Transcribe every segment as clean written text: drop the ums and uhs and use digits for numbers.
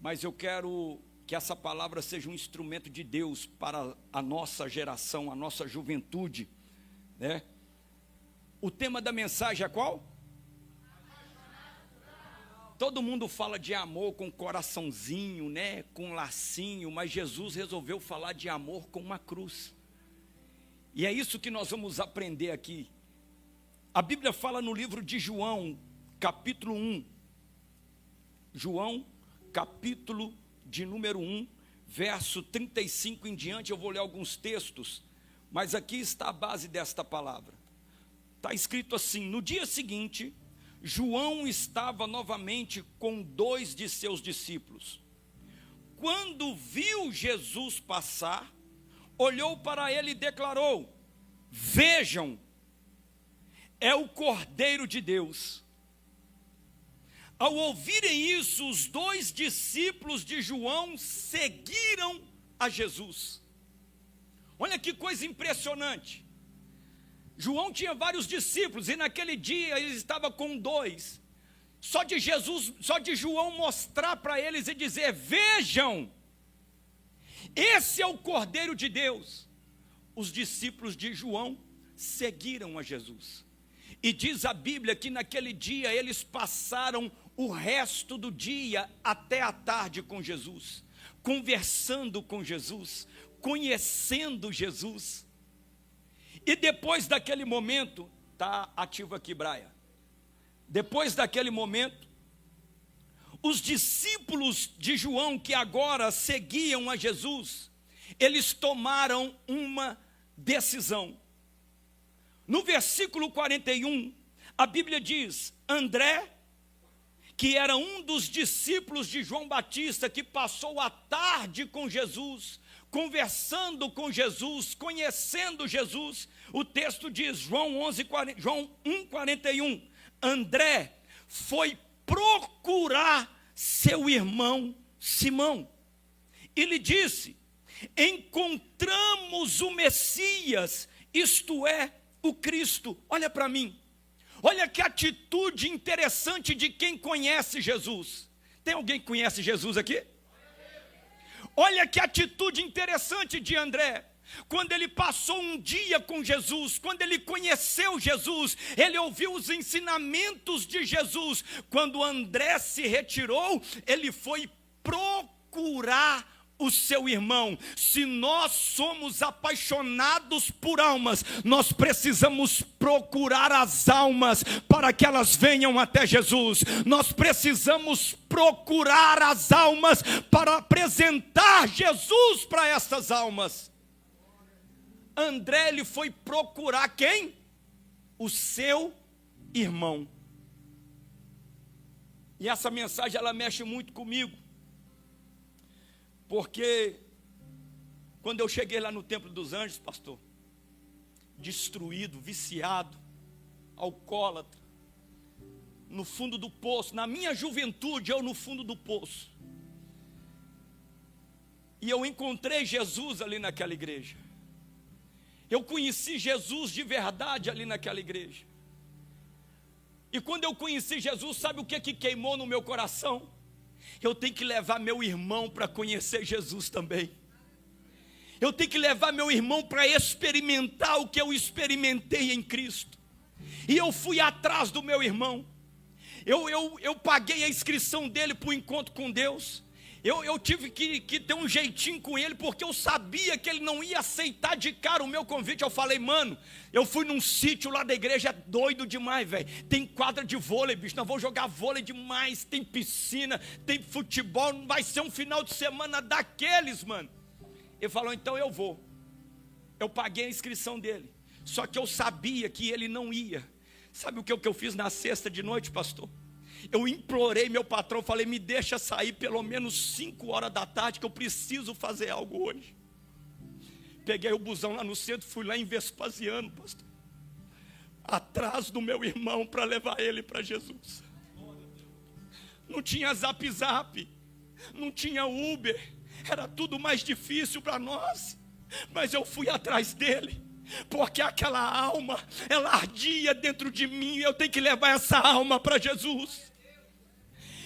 mas eu quero que essa palavra seja um instrumento de Deus para a nossa geração, a nossa juventude, né? O tema da mensagem é qual? Todo mundo fala de amor com coraçãozinho, né? Com lacinho, mas Jesus resolveu falar de amor com uma cruz. E é isso que nós vamos aprender aqui. A Bíblia fala no livro de João, capítulo 1. João, capítulo de número 1, verso 35 em diante. Eu vou ler alguns textos, mas aqui está a base desta palavra. Está escrito assim: no dia seguinte, João estava novamente com 2 de seus discípulos. Quando viu Jesus passar, olhou para ele e declarou: vejam, é o Cordeiro de Deus. Ao ouvirem isso, os 2 discípulos de João seguiram a Jesus. Olha que coisa impressionante. João tinha vários discípulos e naquele dia ele estava com 2. Só de João mostrar para eles e dizer: vejam, esse é o Cordeiro de Deus. Os discípulos de João seguiram a Jesus. E diz a Bíblia que naquele dia eles passaram o resto do dia até a tarde com Jesus, conversando com Jesus, conhecendo Jesus. E depois daquele momento, está ativo aqui, Braia. Depois daquele momento, os discípulos de João, que agora seguiam a Jesus, eles tomaram uma decisão. No versículo 41, a Bíblia diz: André, que era um dos discípulos de João Batista, que passou a tarde com Jesus, conversando com Jesus, conhecendo Jesus, o texto diz, João 1,41, André foi procurar seu irmão Simão e lhe disse: encontramos o Messias, isto é, o Cristo. Olha para mim, olha que atitude interessante de quem conhece Jesus. Tem alguém que conhece Jesus aqui? Olha que atitude interessante de André. Quando ele passou um dia com Jesus, quando ele conheceu Jesus, ele ouviu os ensinamentos de Jesus. Quando André se retirou, ele foi procurar o seu irmão. Se nós somos apaixonados por almas, nós precisamos procurar as almas para que elas venham até Jesus. Nós precisamos procurar as almas para apresentar Jesus para essas almas. André, ele foi procurar quem? O seu irmão. E essa mensagem, ela mexe muito comigo. Porque quando eu cheguei lá no Templo dos Anjos, pastor, destruído, viciado, alcoólatra, no fundo do poço, na minha juventude, eu no fundo do poço. E eu encontrei Jesus ali naquela igreja. Eu conheci Jesus de verdade ali naquela igreja. E quando eu conheci Jesus, sabe o que queimou no meu coração? Eu tenho que levar meu irmão para conhecer Jesus também. Eu tenho que levar meu irmão para experimentar o que eu experimentei em Cristo. E eu fui atrás do meu irmão. Eu paguei a inscrição dele para o encontro com Deus. Eu tive que ter um jeitinho com ele, porque eu sabia que ele não ia aceitar de cara o meu convite. Eu falei: mano, eu fui num sítio lá da igreja, é doido demais, velho. Tem quadra de vôlei, bicho, nós vamos jogar vôlei demais. Tem piscina, tem futebol, vai ser um final de semana daqueles, mano. Ele falou: então eu vou. Eu paguei a inscrição dele, só que eu sabia que ele não ia. Sabe o que eu fiz na sexta de noite, pastor? Eu implorei meu patrão, falei: me deixa sair pelo menos 5 horas da tarde, que eu preciso fazer algo hoje. Peguei o busão lá no centro, fui lá em Vespasiano, pastor, atrás do meu irmão, para levar ele para Jesus. Não tinha Zap Zap, não tinha Uber, era tudo mais difícil para nós, mas eu fui atrás dele, porque aquela alma, ela ardia dentro de mim, e eu tenho que levar essa alma para Jesus.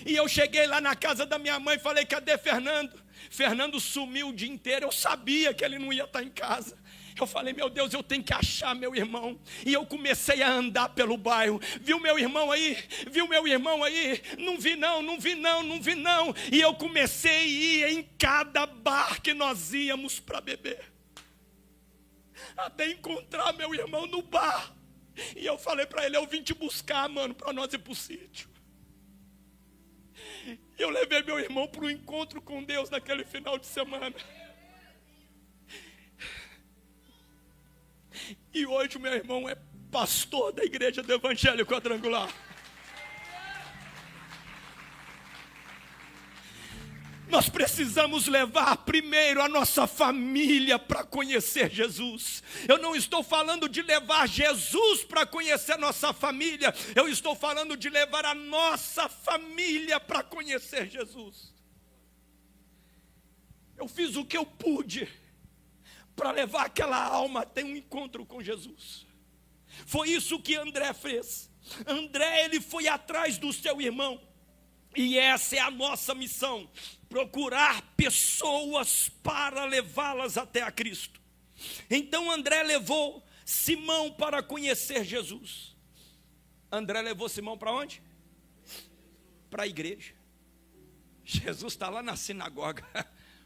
E eu cheguei lá na casa da minha mãe e falei: cadê Fernando? Fernando sumiu o dia inteiro, eu sabia que ele não ia estar em casa. Eu falei: meu Deus, eu tenho que achar meu irmão. E eu comecei a andar pelo bairro. Viu meu irmão aí? Viu meu irmão aí? Não vi não, não vi não, não vi não. E eu comecei a ir em cada bar que nós íamos para beber, até encontrar meu irmão no bar. E eu falei para ele: eu vim te buscar, mano, para nós ir para o sítio. Eu levei meu irmão para o encontro com Deus naquele final de semana. E hoje o meu irmão é pastor da igreja do Evangelho Quadrangular. Nós precisamos levar primeiro a nossa família para conhecer Jesus. Eu não estou falando de levar Jesus para conhecer nossa família. Eu estou falando de levar a nossa família para conhecer Jesus. Eu fiz o que eu pude para levar aquela alma até um encontro com Jesus. Foi isso que André fez. André, ele foi atrás do seu irmão. E essa é a nossa missão: procurar pessoas para levá-las até a Cristo. Então André levou Simão para conhecer Jesus. André levou Simão para onde? Para a igreja. Jesus está lá na sinagoga.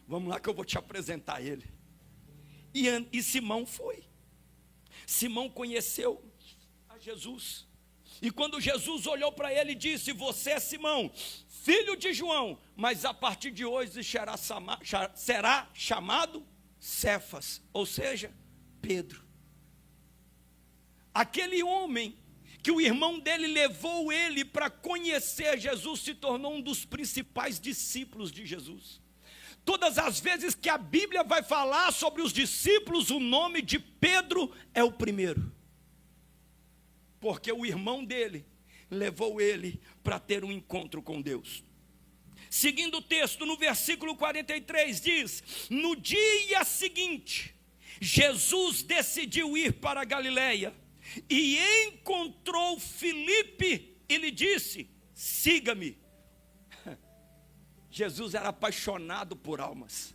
Vamos lá que eu vou te apresentar ele. E Simão foi. Simão conheceu a Jesus. E quando Jesus olhou para ele e disse: você é Simão, filho de João, mas a partir de hoje será chamado Cefas, ou seja, Pedro. Aquele homem que o irmão dele levou ele para conhecer Jesus se tornou um dos principais discípulos de Jesus. Todas as vezes que a Bíblia vai falar sobre os discípulos, o nome de Pedro é o primeiro. Porque o irmão dele levou ele para ter um encontro com Deus. Seguindo o texto, no versículo 43 diz: no dia seguinte, Jesus decidiu ir para a Galileia e encontrou Filipe e lhe disse: siga-me. Jesus era apaixonado por almas.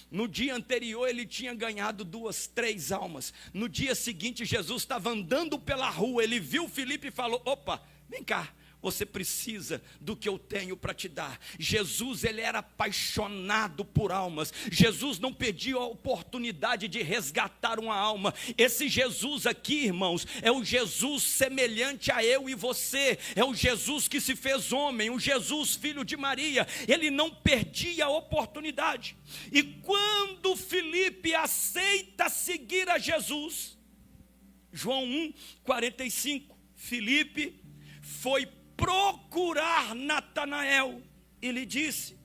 No dia anterior ele tinha ganhado 2, 3 almas. No dia seguinte Jesus estava andando pela rua, ele viu Filipe e falou: opa, vem cá, você precisa do que eu tenho para te dar. Jesus, ele era apaixonado por almas. Jesus não perdia a oportunidade de resgatar uma alma. Esse Jesus aqui, irmãos, é o Jesus semelhante a eu e você. É o Jesus que se fez homem, o Jesus filho de Maria. Ele não perdia a oportunidade. E quando Filipe aceita seguir a Jesus, João 1:45, Filipe foi procurar Natanael e lhe disse: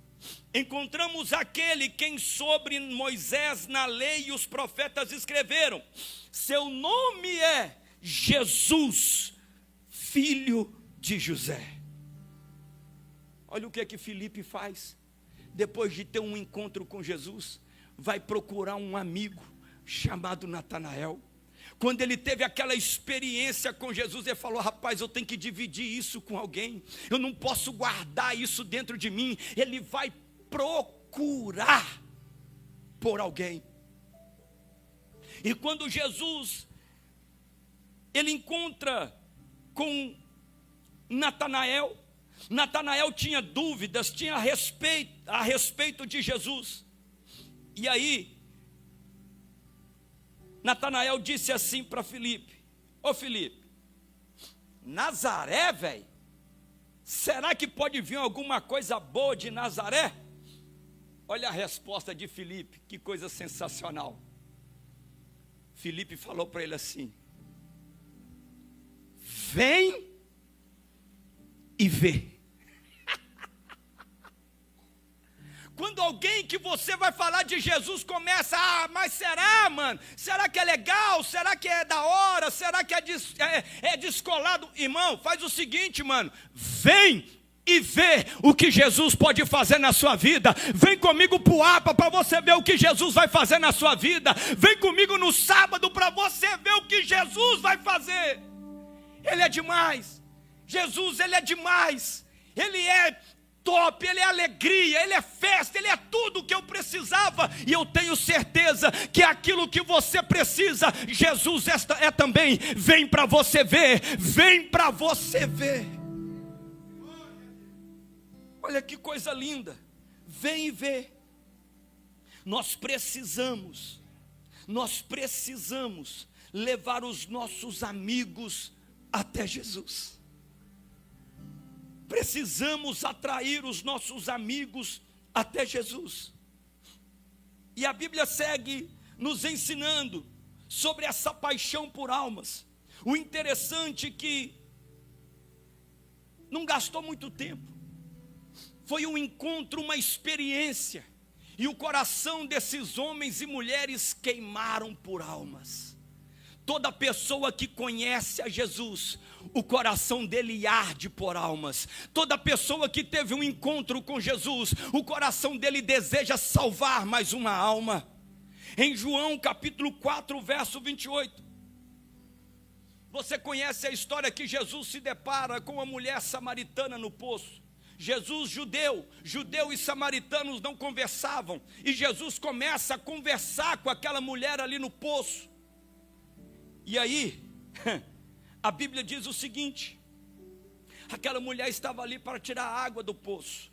encontramos aquele quem sobre Moisés na lei e os profetas escreveram. Seu nome é Jesus, filho de José. Olha o que é que Filipe faz. Depois de ter um encontro com Jesus, vai procurar um amigo chamado Natanael. Quando ele teve aquela experiência com Jesus, ele falou: rapaz, eu tenho que dividir isso com alguém, eu não posso guardar isso dentro de mim. Ele vai procurar por alguém. E quando Jesus, ele encontra com Natanael, Natanael tinha dúvidas, tinha a respeito de Jesus. E aí Natanael disse assim para Filipe: ô Filipe, Nazaré, velho? Será que pode vir alguma coisa boa de Nazaré? Olha a resposta de Filipe, que coisa sensacional. Filipe falou para ele assim: vem e vê. Quando alguém que você vai falar de Jesus começa: mas será, mano? Será que é legal? Será que é da hora? Será que é descolado? Irmão, faz o seguinte, mano: vem e vê o que Jesus pode fazer na sua vida. Vem comigo para o APA para você ver o que Jesus vai fazer na sua vida. Vem comigo no sábado para você ver o que Jesus vai fazer. Ele é demais. Jesus, ele é demais. Ele é top, ele é alegria, ele é festa, ele é tudo o que eu precisava. E eu tenho certeza que aquilo que você precisa, Jesus é também. Vem para você ver, vem para você ver. Olha que coisa linda, vem e vê. Nós precisamos levar os nossos amigos até Jesus. Precisamos atrair os nossos amigos até Jesus. E a Bíblia segue nos ensinando sobre essa paixão por almas. O interessante é que não gastou muito tempo. Foi um encontro, uma experiência. E o coração desses homens e mulheres queimaram por almas. Toda pessoa que conhece a Jesus, o coração dele arde por almas. Toda pessoa que teve um encontro com Jesus, o coração dele deseja salvar mais uma alma. Em João capítulo 4, verso 28. Você conhece a história que Jesus se depara com a mulher samaritana no poço. Jesus judeu e samaritanos não conversavam. E Jesus começa a conversar com aquela mulher ali no poço. E aí, a Bíblia diz o seguinte: aquela mulher estava ali para tirar a água do poço,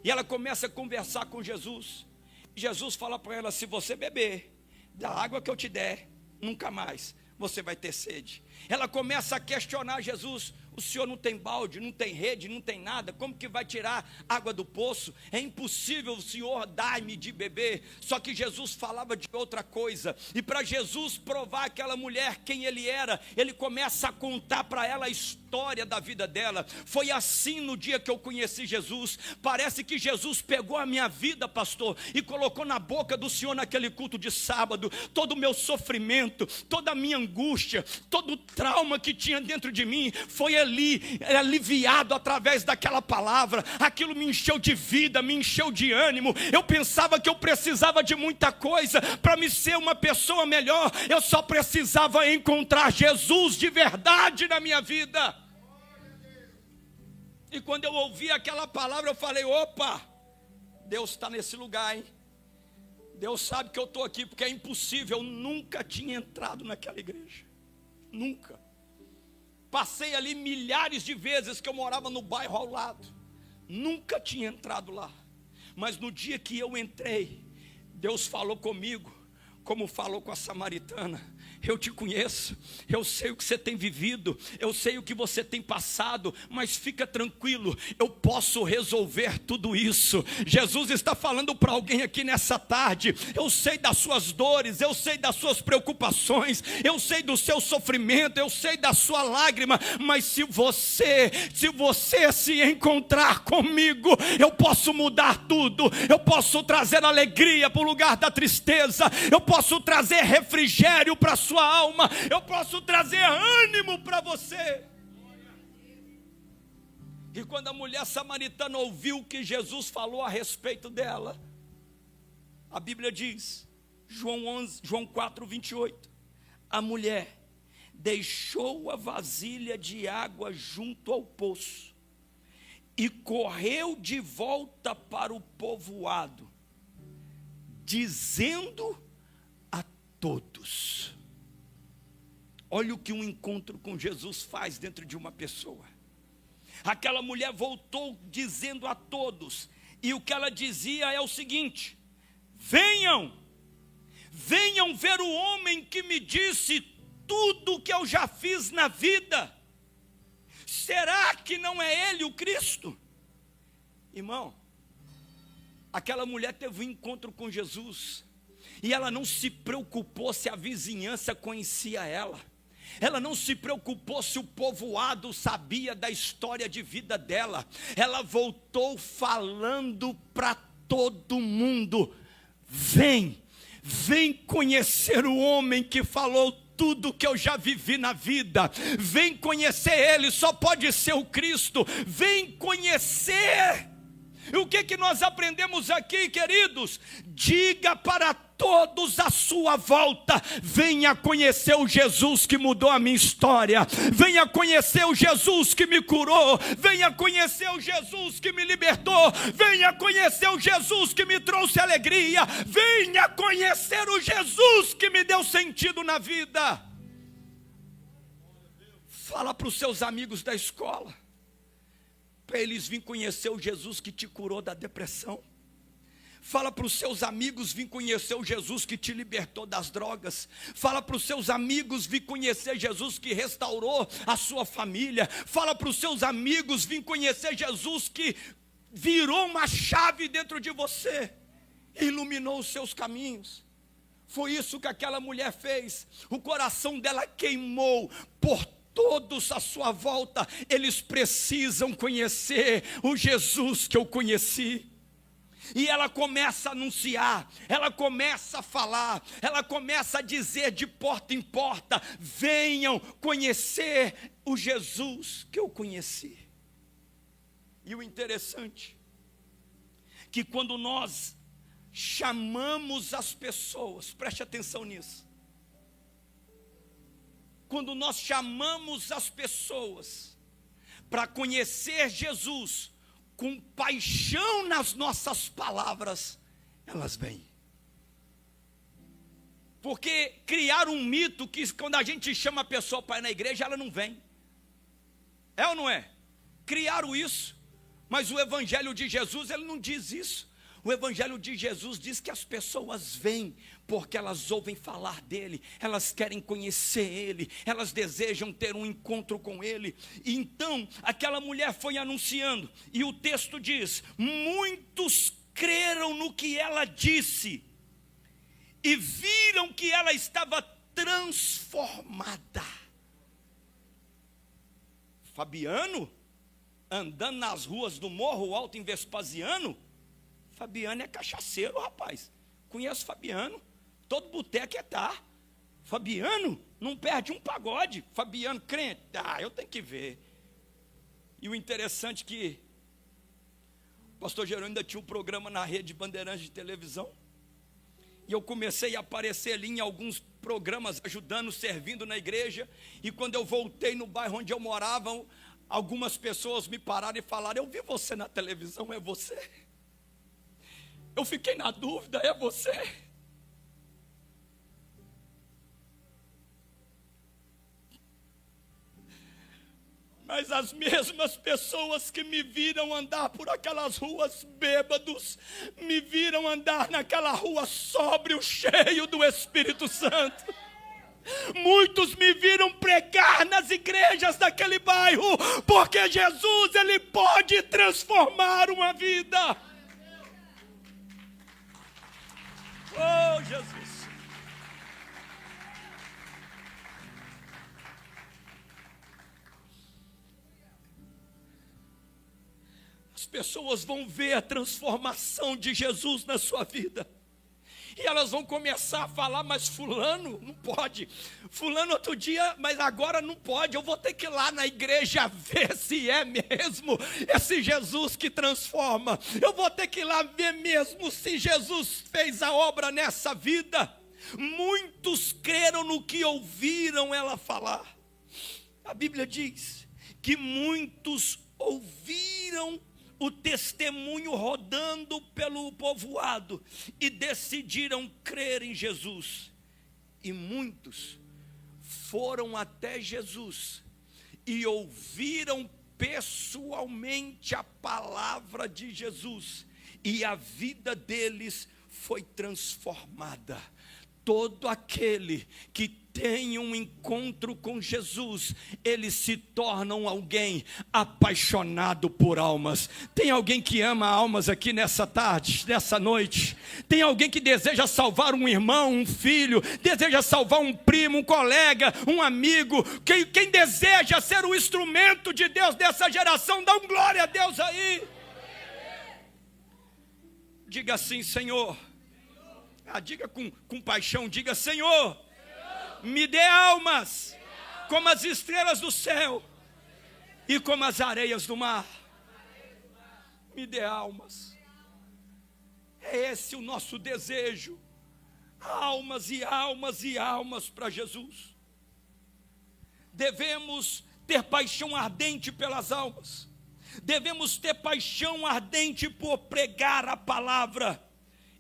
e ela começa a conversar com Jesus. Jesus fala para ela: se você beber da água que eu te der, nunca mais você vai ter sede. Ela começa a questionar Jesus: o senhor não tem balde, não tem rede, não tem nada, como que vai tirar água do poço? É impossível o senhor dar-me de beber. Só que Jesus falava de outra coisa, e para Jesus provar aquela mulher quem ele era, ele começa a contar para ela a história da vida dela. Foi assim no dia que eu conheci Jesus. Parece que Jesus pegou a minha vida, pastor, e colocou na boca do senhor naquele culto de sábado. Todo o meu sofrimento, toda a minha angústia, todo o trauma que tinha dentro de mim, foi ali aliviado através daquela palavra. Aquilo me encheu de vida, me encheu de ânimo. Eu pensava que eu precisava de muita coisa para me ser uma pessoa melhor. Eu só precisava encontrar Jesus de verdade na minha vida. E quando eu ouvi aquela palavra, eu falei: opa, Deus está nesse lugar, hein? Deus sabe que eu estou aqui, porque é impossível. Eu nunca tinha entrado naquela igreja, nunca. Passei ali milhares de vezes, que eu morava no bairro ao lado, nunca tinha entrado lá. Mas no dia que eu entrei, Deus falou comigo, como falou com a samaritana: eu te conheço, eu sei o que você tem vivido, eu sei o que você tem passado, mas fica tranquilo, eu posso resolver tudo isso. Jesus está falando para alguém aqui nessa tarde: eu sei das suas dores, eu sei das suas preocupações, eu sei do seu sofrimento, eu sei da sua lágrima, mas se você se encontrar comigo, eu posso mudar tudo. Eu posso trazer alegria para o lugar da tristeza, eu posso trazer refrigério para a sua alma, eu posso trazer ânimo para você. E quando a mulher samaritana ouviu o que Jesus falou a respeito dela, a Bíblia diz, João 4, 28, a mulher deixou a vasilha de água junto ao poço e correu de volta para o povoado, dizendo a todos. Olha o que um encontro com Jesus faz dentro de uma pessoa. Aquela mulher voltou dizendo a todos, e o que ela dizia é o seguinte: venham ver o homem que me disse tudo o que eu já fiz na vida. Será que não é ele o Cristo? Irmão, aquela mulher teve um encontro com Jesus, e ela não se preocupou se a vizinhança conhecia ela. Ela não se preocupou se o povoado sabia da história de vida dela. Ela voltou falando para todo mundo: vem conhecer o homem que falou tudo que eu já vivi na vida. Vem conhecer ele, só pode ser o Cristo. Vem conhecer. E o que nós aprendemos aqui, queridos? Diga para todos à sua volta: venha conhecer o Jesus que mudou a minha história, venha conhecer o Jesus que me curou, venha conhecer o Jesus que me libertou, venha conhecer o Jesus que me trouxe alegria, venha conhecer o Jesus que me deu sentido na vida. Fala para os seus amigos da escola, para eles virem conhecer o Jesus que te curou da depressão. Fala para os seus amigos vir conhecer o Jesus que te libertou das drogas. Fala para os seus amigos vir conhecer Jesus que restaurou a sua família. Fala para os seus amigos vir conhecer Jesus que virou uma chave dentro de você, iluminou os seus caminhos. Foi isso que aquela mulher fez. O coração dela queimou por todos à sua volta. Eles precisam conhecer o Jesus que eu conheci. E ela começa a anunciar, ela começa a falar, ela começa a dizer de porta em porta: venham conhecer o Jesus que eu conheci. E o interessante, que quando nós chamamos as pessoas, preste atenção nisso, quando nós chamamos as pessoas para conhecer Jesus, com paixão nas nossas palavras, elas vêm. Porque criar um mito que quando a gente chama a pessoa para ir na igreja, ela não vem. É ou não é? Criaram isso, mas o evangelho de Jesus, ele não diz isso. O evangelho de Jesus diz que as pessoas vêm porque elas ouvem falar dele, elas querem conhecer ele, elas desejam ter um encontro com ele. E então aquela mulher foi anunciando, e o texto diz: muitos creram no que ela disse e viram que ela estava transformada. Fabiano, andando nas ruas do Morro Alto em Vespasiano, Fabiano é cachaceiro, rapaz. Conheço Fabiano, todo boteco Fabiano não perde um pagode. Fabiano crente, eu tenho que ver. E o interessante é que o pastor Jerônimo ainda tinha um programa na rede Bandeirantes de televisão, e eu comecei a aparecer ali em alguns programas, ajudando, servindo na igreja. E quando eu voltei no bairro onde eu morava, algumas pessoas me pararam e falaram: eu vi você na televisão, é você? Eu fiquei na dúvida, é você? Mas as mesmas pessoas que me viram andar por aquelas ruas bêbados, me viram andar naquela rua sóbrio, cheio do Espírito Santo. Muitos me viram pregar nas igrejas daquele bairro, porque Jesus, ele pode transformar uma vida. Oh, Jesus. As pessoas vão ver a transformação de Jesus na sua vida, e elas vão começar a falar: mas fulano não pode, fulano outro dia, mas agora não pode. Eu vou ter que ir lá na igreja ver se é mesmo esse Jesus que transforma. Eu vou ter que ir lá ver mesmo se Jesus fez a obra nessa vida. Muitos creram no que ouviram ela falar. A Bíblia diz que muitos ouviram o testemunho rodando pelo povoado e decidiram crer em Jesus. E muitos foram até Jesus e ouviram pessoalmente a palavra de Jesus, e a vida deles foi transformada. Todo aquele que tem um encontro com Jesus, eles se tornam alguém apaixonado por almas. Tem alguém que ama almas aqui nessa tarde, nessa noite? Tem alguém que deseja salvar um irmão, um filho, deseja salvar um primo, um colega, um amigo? Quem deseja ser o instrumento de Deus dessa geração, dá um glória a Deus aí. Diga assim: Senhor. Diga com paixão, diga: Senhor, me dê almas como as estrelas do céu e como as areias do mar. me dê almas. É esse o nosso desejo. Almas e almas e almas para Jesus. Devemos ter paixão ardente pelas almas. Devemos ter paixão ardente por pregar a palavra.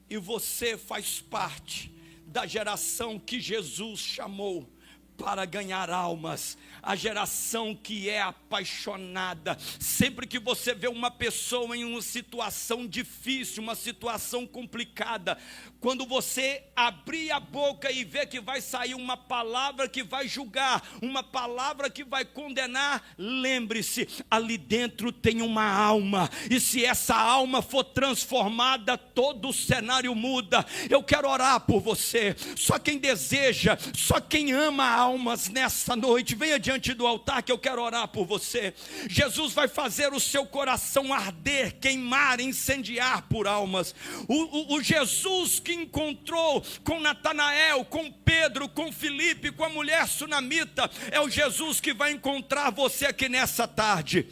E você faz parte da geração que Jesus chamou para ganhar almas, a geração que é apaixonada. Sempre que você vê uma pessoa em uma situação difícil, uma situação complicada, quando você abrir a boca e ver que vai sair uma palavra que vai julgar, uma palavra que vai condenar, lembre-se, ali dentro tem uma alma, e se essa alma for transformada, todo o cenário muda. Eu quero orar por você. Só quem deseja, só quem ama almas nessa noite, venha diante do altar que eu quero orar por você. Jesus vai fazer o seu coração arder, queimar, incendiar por almas. O Jesus que encontrou com Natanael, com Pedro, com Filipe, com a mulher sunamita, é o Jesus que vai encontrar você aqui nessa tarde.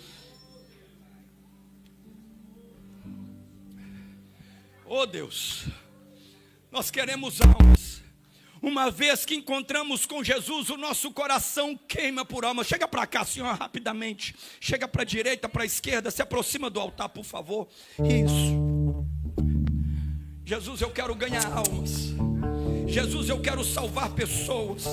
Oh Deus, nós queremos almas. Uma vez que encontramos com Jesus, o nosso coração queima por alma. Chega para cá, Senhor, rapidamente. Chega para a direita, para a esquerda. Se aproxima do altar, por favor. Isso. Jesus, eu quero ganhar almas. Jesus, eu quero salvar pessoas.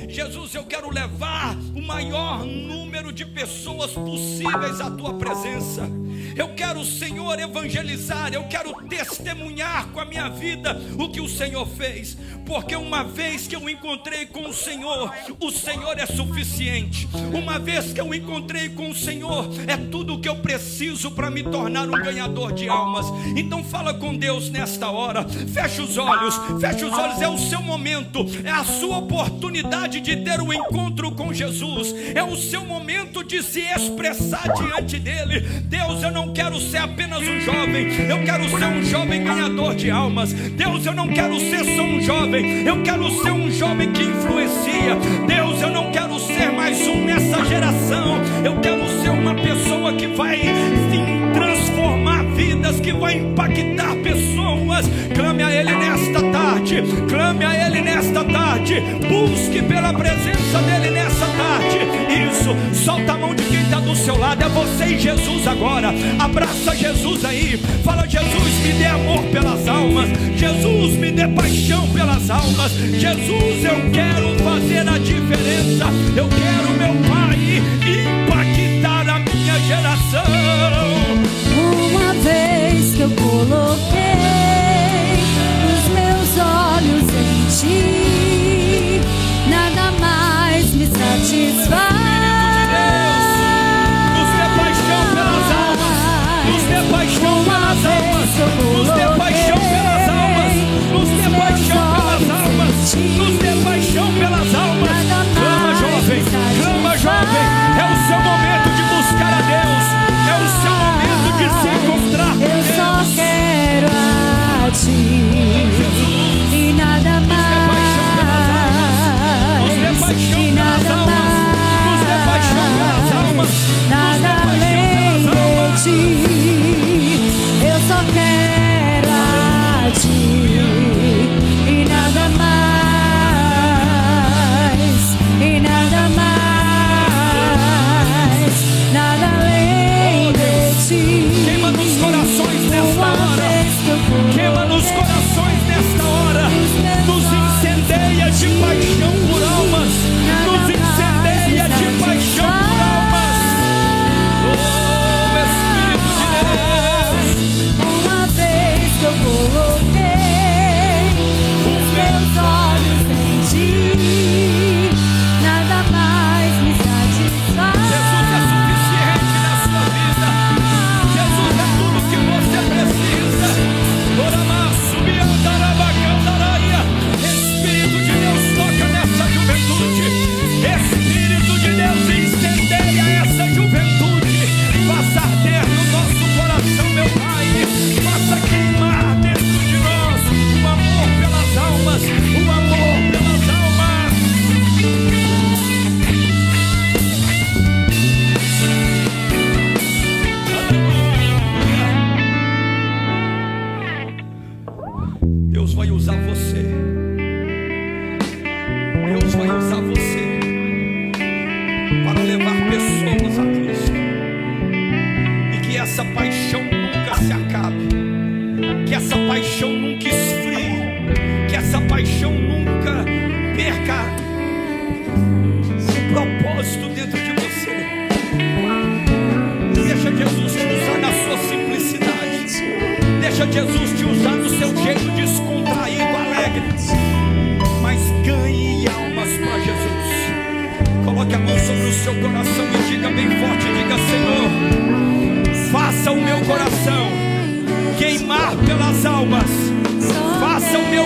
Jesus, eu quero levar o maior número de pessoas possíveis à tua presença. Eu quero, Senhor, evangelizar. Eu quero testemunhar com a minha vida o que o Senhor fez. Porque uma vez que eu encontrei com o Senhor é suficiente. Uma vez que eu encontrei com o Senhor, é tudo o que eu preciso para me tornar um ganhador de almas. Então fala com Deus nesta hora. Fecha os olhos, é o seu momento, é a sua oportunidade de ter um encontro com Jesus, é o seu momento de se expressar diante dele. Deus, eu não quero ser apenas um jovem, eu quero ser um jovem ganhador de almas. Deus, eu não quero ser só um jovem, eu quero ser um jovem que influencia. Deus, eu não quero ser mais um nessa geração, eu quero ser uma pessoa que vai transformar vidas, que vai impactar pessoas. Clame a Ele nesta tarde, clame a Ele nesta tarde, busque pela presença dEle nessa tarde. Isso, solta a mão de quem está do seu lado, é você e Jesus agora. Abraça Jesus aí, fala: Jesus, me dê amor pelas almas, Jesus, me dê paixão pelas almas. Jesus, eu quero fazer a diferença, eu quero, meu Pai, impactar a minha geração. Uma vez que eu coloquei os meus olhos em ti, nada mais me satisfaz. Nos dê paixão pelas almas, nos dê paixão pelas almas, nos dê paixão pelas almas, nos dê paixão pelas almas, nos dê paixão pelas almas. Clama, Deus vai usar você. Deus vai usar você para levar pessoas a Cristo. E que essa paixão nunca se acabe. Que essa paixão nunca esfrie. Que essa paixão nunca perca o propósito dentro de você. Deixa Jesus te usar na sua simplicidade. Deixa Jesus te usar no seu jeito descontraído, alegre. Mas ganhe almas para Jesus. Coloque a mão sobre o seu coração e diga bem forte, diga: Senhor, faça o meu coração queimar pelas almas. Faça o meu